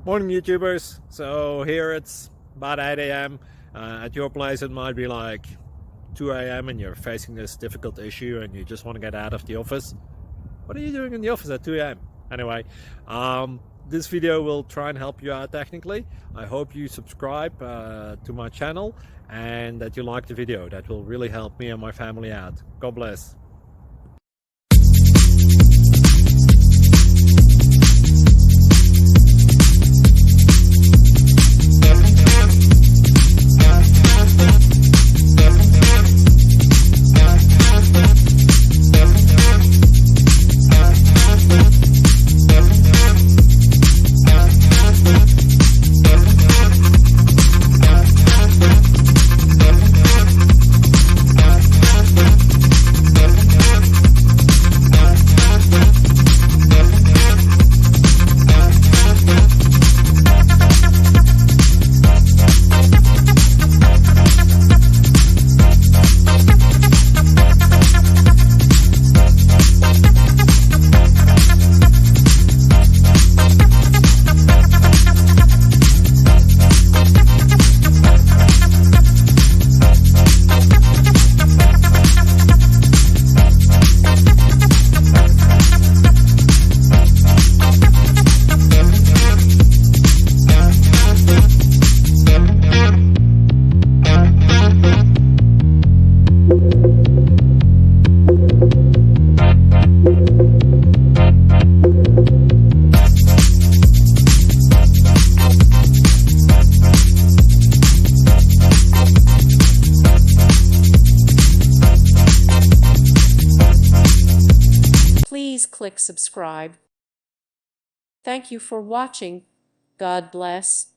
Morning YouTubers. So here it's about 8 a.m. At your place it might be like 2 a.m. and you're facing this difficult issue and you just want to get out of the office. What are you doing in the office at 2 a.m.? Anyway, this video will try and help you out technically. I hope you subscribe to my channel and that you like the video. That will really help me and my family out. God bless. Please click subscribe. Thank you for watching. God bless.